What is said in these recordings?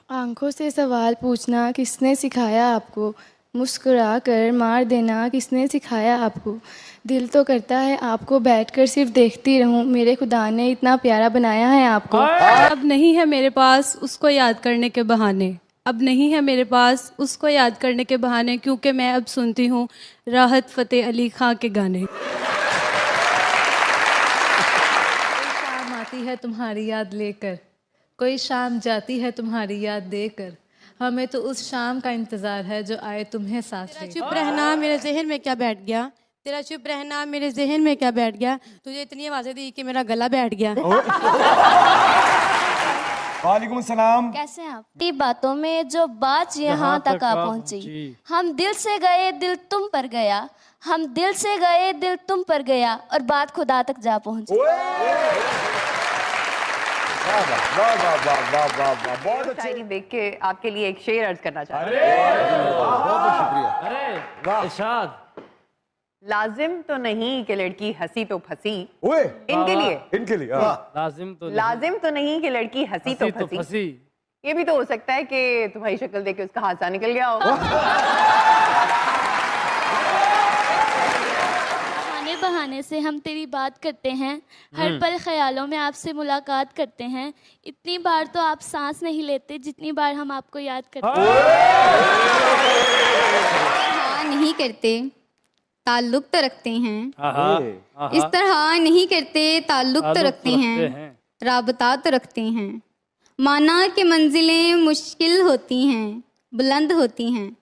आंखों से सवाल पूछना किसने सिखाया आपको? मुस्कुरा कर मार देना किसने सिखाया आपको? दिल तो करता है आपको बैठकर सिर्फ देखती रहूं, मेरे खुदा ने इतना प्यारा बनाया है आपको। अब नहीं है मेरे पास उसको याद करने के बहाने, अब नहीं है मेरे पास उसको याद करने के बहाने, क्योंकि मैं अब सुनती हूँ राहत फ़तेह अली खां के गाने। शाम आती है तुम्हारी याद लेकर, कोई शाम जाती है तुम्हारी याद देकर, हमें तो उस शाम का इंतजार है जो आए तुम्हें साथ ले। चुप रहना मेरे जहन में क्या बैठ गया, तेरा चुप रहना मेरे जहन में क्या बैठ गया, तुझे इतनी आवाज़ें दी कि मेरा गला बैठ गया। वालेकुम सलाम। कैसे हैं आप? टी बातों में जो बात यहाँ तक आ पहुँची, हम दिल से गए दिल तुम पर गया, हम दिल से गए दिल तुम पर गया और बात खुदा तक जा पहुँची। बहुत शायरी देख के आपके लिए एक शेर अर्ज करना चाहती हूँ। बहुत शुक्रिया। अरे इरशाद। लाजिम तो नहीं कि लड़की हंसी तो फंसी, ओए इनके लिए लाजिम तो नहीं कि लड़की हंसी तो फंसी। ये भी तो हो सकता है कि तुम्हारी शक्ल देख के उसका हादसा निकल गया हो। बहाने बहाने से हम तेरी बात करते हैं, हर पल ख्यालों में आपसे मुलाकात करते हैं, इतनी बार तो आप सांस नहीं लेते जितनी बार हम आपको याद करते हैं। हाँ नहीं करते ताल्लुक तो रखते हैं, इस तरह नहीं करते ताल्लुक तो रखते हैं, राबता तो रखते हैं, माना कि मंजिलें मुश्किल होती हैं बुलंद होती हैं,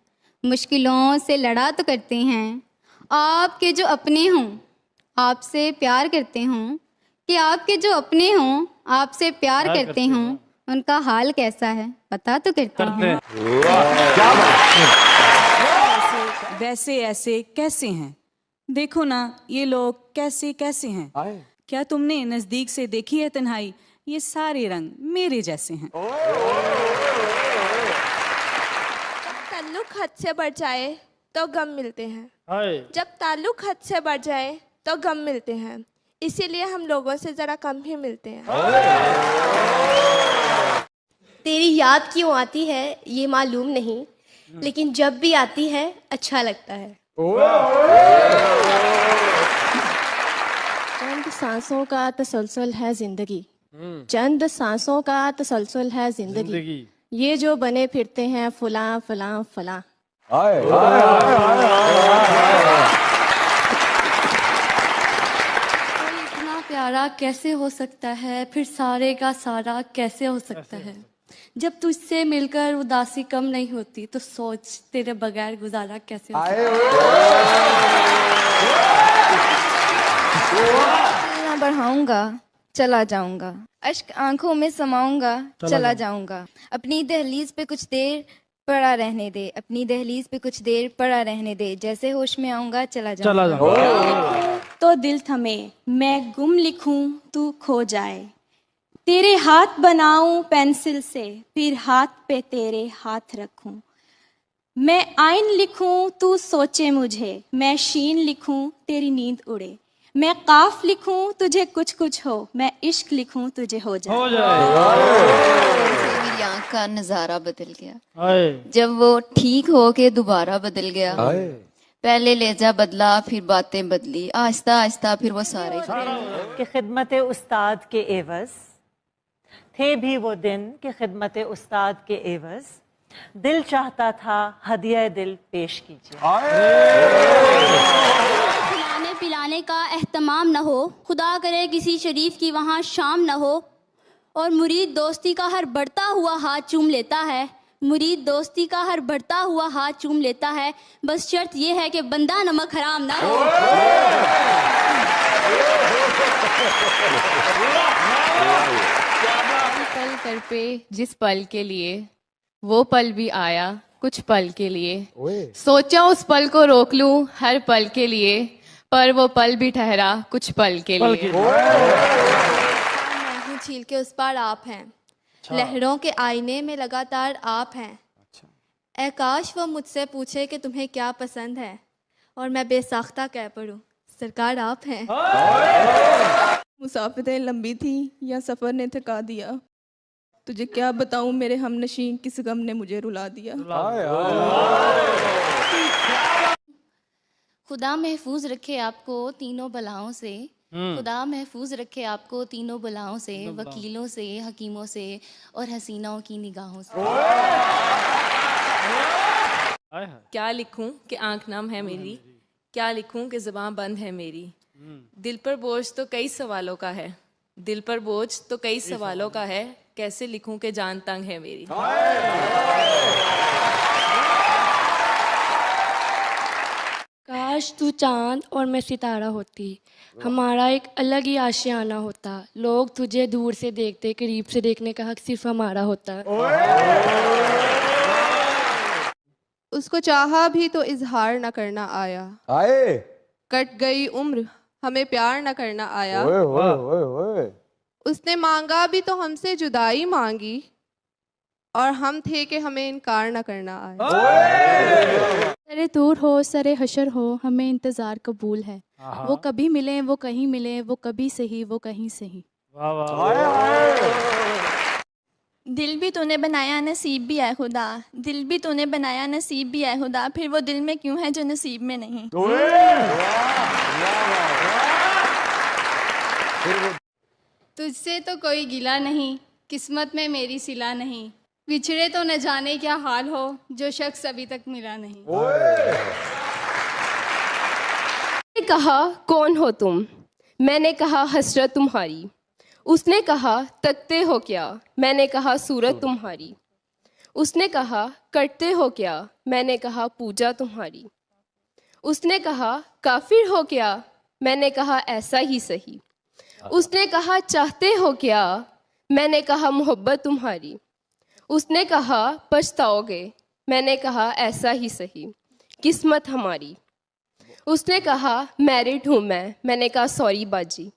मुश्किलों से लड़ा तो करते हैं, आपके जो अपने हों आपसे प्यार करते हों, कि आपके जो अपने हों आपसे प्यार करते हों, उनका हाल कैसा है पता तो करते हैं। वैसे ऐसे कैसे हैं, देखो ना ये लोग कैसे कैसे हैं, क्या तुमने नजदीक से देखी है तन्हाई, ये सारे रंग मेरे जैसे हैं। ताल्लुक हद से बढ़ जाए तो गम मिलते हैं, जब ताल्लुक हद से बढ़ जाए तो गम मिलते हैं, इसीलिए हम लोगों से जरा कम ही मिलते हैं। तेरी याद क्यों आती है ये मालूम नहीं, लेकिन जब भी आती है अच्छा लगता है। चंद सांसों का तसलसल है जिंदगी, चंद सांसों का तसलसल है जिंदगी, ये जो बने फिरते हैं फुला फला फला। इतना प्यारा कैसे हो सकता है, फिर सारे का सारा कैसे हो सकता है, जब तुझसे मिलकर उदासी कम नहीं होती तो सोच तेरे बगैर गुजारा कैसे हो सकता ना बढ़ाऊंगा चला जाऊंगा, अश्क आंखों में समाऊंगा चला जाऊंगा, अपनी दहलीज पे कुछ देर पड़ा रहने दे, अपनी दहलीज पे कुछ देर पड़ा रहने दे, जैसे होश में आऊंगा चला जाऊंगा। तो दिल थमे मैं गुम लिखूं तू खो जाए, तेरे हाथ बनाऊं पेंसिल से फिर हाथ पे तेरे हाथ रखूं, मैं आइन लिखूं तू सोचे मुझे, मैं शीन लिखूं तेरी नींद उड़े, मैं काफ लिखूं तुझे कुछ कुछ हो, मैं इश्क लिखूं तुझे हो जाए। मेरी आँख का नजारा बदल गया जब वो ठीक हो के दोबारा बदल गया, पहले लेजा बदला फिर बातें बदली, आहिस्ता आहिस्ता फिर वो सारे कि खिदमत उस्ताद के एवज थे भी वो दिन कि खिदमत उस्ताद के एवज, दिल चाहता था हदिया दिल पेश कीजिए। खिलाने पिलाने का एहतमाम न हो, खुदा करे किसी शरीफ की वहाँ शाम न हो, और मुरीद दोस्ती का हर बढ़ता हुआ हाथ चूम लेता है, मुरीद दोस्ती का हर बढ़ता हुआ हाथ चूम लेता है, बस शर्त ये है कि बंदा नमक हराम ना हो। पल कर पे जिस पल के लिए, वो पल भी आया कुछ पल के लिए, सोचा उस पल को रोक लूं हर पल के लिए, पर वो पल भी ठहरा कुछ पल के लिए। मैं हूँ झील के उस पार आप हैं, लहरों के आईने में लगातार आप हैं, ऐ काश वो मुझसे पूछे कि तुम्हें क्या पसंद है, और मैं बेसाख्ता कह पड़ूं सरकार आप हैं। मुसाफिरें लंबी थी या सफ़र ने थका दिया, तुझे क्या बताऊं मेरे हमनशीं, किस गम ने मुझे रुला दिया। खुदा महफूज रखे आपको तीनों बलाओं से, खुदा महफूज रखे आपको तीनों बलाओं से, वकीलों से, हकीमों से और हसीनाओं की निगाहों से। क्या लिखूं कि आंख नम है मेरी, क्या लिखूं कि ज़बान बंद है मेरी। दिल पर बोझ तो कई सवालों का है, दिल पर बोझ तो कई सवालों का है, कैसे लिखूं कि जान तंग है मेरी। काश तू चांद और मैं सितारा होती, हमारा एक अलग ही आशियाना होता। लोग तुझे दूर से देखते, करीब से देखने का हक सिर्फ हमारा होता। उसको चाहा भी तो इजहार न करना आया, कट गई उम्र हमें प्यार न करना आया। उसने मांगा भी तो हमसे जुदाई मांगी, और हम थे कि हमें इनकार न करना आया। सरे दूर हो सरे हशर हो, हमें इंतज़ार कबूल है। वो कभी मिले वो कहीं मिले, वो कभी सही वो कहीं सही। दिल भी तूने बनाया नसीब भी है खुदा, दिल भी तूने बनाया नसीब भी है खुदा, फिर वो दिल में क्यों है जो नसीब में नहीं। तुझसे तो कोई गिला नहीं, किस्मत में मेरी सिला नहीं, बिछड़े तो न जाने क्या हाल हो, जो शख्स अभी तक मिला नहीं। कहा कौन हो तुम, मैंने कहा हसरत तुम्हारी। उसने कहा तकते हो क्या, मैंने कहा सूरत तुम्हारी। उसने कहा करते हो क्या, मैंने कहा पूजा तुम्हारी। उसने कहा काफिर हो क्या, मैंने कहा ऐसा ही सही। उसने कहा चाहते हो क्या, मैंने कहा मोहब्बत तुम्हारी। उसने कहा पछताओगे, मैंने कहा ऐसा ही सही, किस्मत हमारी। उसने कहा मैरिड हूँ मैंने कहा सॉरी बाजी।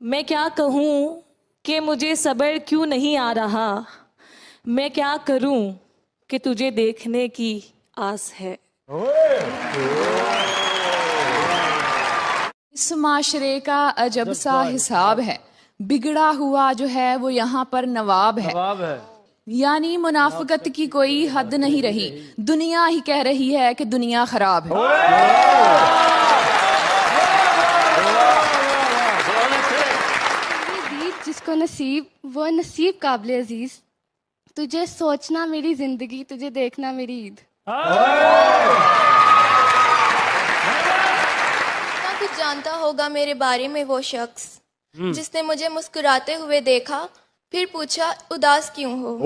मैं क्या कहूँ कि मुझे सब्र क्यों नहीं आ रहा, मैं क्या करूँ कि तुझे देखने की आस है। इस माशरे का अजब सा हिसाब है, बिगड़ा हुआ जो है वो यहाँ पर नवाब है। यानी मुनाफिकत की कोई हद नहीं रही, दुनिया ही कह रही है कि दुनिया खराब है। जिसको नसीब वो नसीब काबिल अजीज, तुझे सोचना मेरी जिंदगी, तुझे देखना मेरी ईद। ना कुछ जानता होगा मेरे बारे में वो शख्स, जिसने मुझे मुस्कुराते हुए देखा फिर पूछा उदास क्यों हो।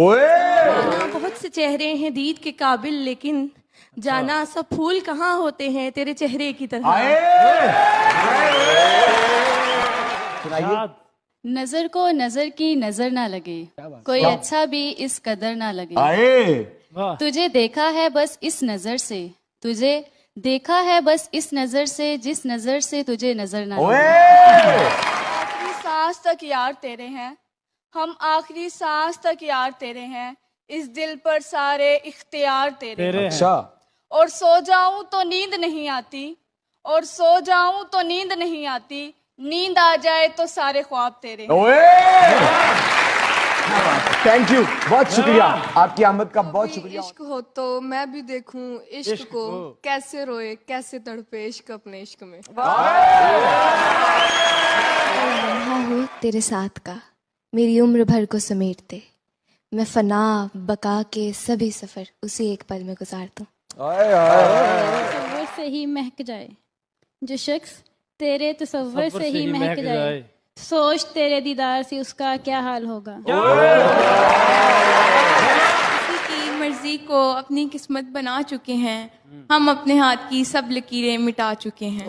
बहुत से चेहरे हैं दीद के काबिल, लेकिन जाना सब फूल कहाँ होते हैं तेरे चेहरे की तरह। नजर को नजर की नजर ना लगे, कोई अच्छा भी इस कदर ना लगे। तुझे देखा है बस इस नजर से, तुझे देखा है बस इस नजर से, जिस नजर से तुझे नजर ना लगे। आखिरी सांस तक यार तेरे हैं, हम आखिरी सांस तक यार तेरे हैं, इस दिल पर सारे इख्तियार तेरे हैं। अच्छा। और सो जाऊं तो नींद नहीं आती, और सो जाऊं तो नींद नहीं आती, नींद आ जाए तो सारे ख्वाब तेरे। थैंक यू, बहुत शुक्रिया, आपकी आमद का बहुत शुक्रिया। इश्क हो तो मैं भी देखूं इश्क को, कैसे रोए कैसे तड़पे इश्क अपने इश्क में। लम्हा हो तेरे साथ का, मेरी उम्र भर को समेटते, मैं फना बका के सभी सफर उसी एक पल में गुजार दूं। तस्वर से ही महक जाए जो शख्स तेरे तस्वर से ही महक जाए, सोच तेरे दीदार से उसका क्या हाल होगा। किसी की मर्जी को अपनी किस्मत बना चुके हैं, हम अपने हाथ की सब लकीरें मिटा चुके हैं।